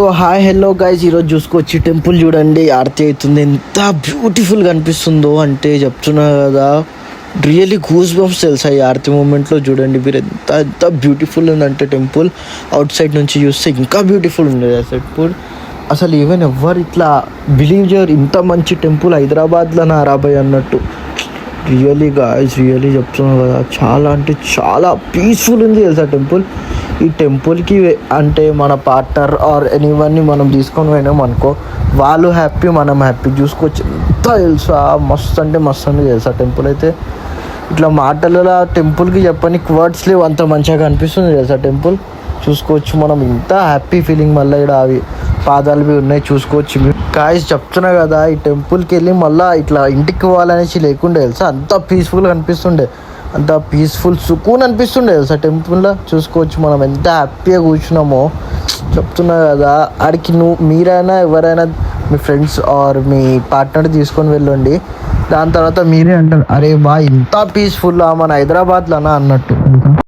So hi hello guys, ఈరోజు చూసుకొచ్చి temple చూడండి, ఆరతి అవుతుంది. ఎంత బ్యూటిఫుల్గా అనిపిస్తుందో అంటే చెప్తున్నా కదా, రియల్లీ గూస్ బంప్స్ తెలుసా ఈ ఆరతి మూమెంట్లో. చూడండి మీరు, ఎంత ఎంత బ్యూటిఫుల్ ఉందంటే టెంపుల్. అవుట్ సైడ్ నుంచి చూస్తే ఇంకా బ్యూటిఫుల్ ఉండేది ఆ టెంపుల్. అసలు ఈవెన్ ఎవ్వరు ఇట్లా బిలీవ్ చేయరు, ఇంత మంచి టెంపుల్ హైదరాబాద్లో రాబాయ్ అన్నట్టు. రియల్లీ గాయస్, రియల్లీ చెప్తున్నాను కదా, చాలా అంటే చాలా పీస్ఫుల్ ఉంది తెలుసా టెంపుల్. ఈ టెంపుల్కి అంటే మన పార్ట్నర్ ఆర్ ఎనీవన్ని మనం తీసుకొని పోయినాం అనుకో, వాళ్ళు హ్యాపీ, మనం హ్యాపీ. చూసుకోవచ్చు ఎంత తెలుసా, మస్తు అంటే మస్తు అని తెలుసా టెంపుల్ అయితే. ఇట్లా మాటలలో టెంపుల్కి చెప్పడానికి వర్డ్స్ లేవు, అంత మంచిగా అనిపిస్తుంది తెలుసా టెంపుల్. చూసుకోవచ్చు మనం, ఇంత హ్యాపీ ఫీలింగ్. మళ్ళీ ఇక్కడ అవి పాదాలు भी ఉన్నాయి చూసుకోవచ్చు. గాయ్స్ చెప్తున్నా కదా, ఈ టెంపుల్కి వెళ్ళి మళ్ళీ ఇట్లా ఇంటికి పోవాలనేసి లేకుండే తెలుసా, అంత పీస్ఫుల్గా అనిపిస్తుండే, అంత పీస్ఫుల్ సుకూన్ అనిపిస్తుండే తెలుసా టెంపుల్లో. చూసుకోవచ్చు మనం ఎంత హ్యాపీగా కూర్చున్నామో. చెప్తున్నా కదా, ఆడికి మీరైనా ఎవరైనా మీ ఫ్రెండ్స్ ఆర్ మీ పార్ట్నర్ తీసుకొని వెళ్ళండి. దాని తర్వాత మీరే అంటారు, అరే బా ఇంత పీస్ఫుల్లా మన హైదరాబాద్లోనా అన్నట్టు.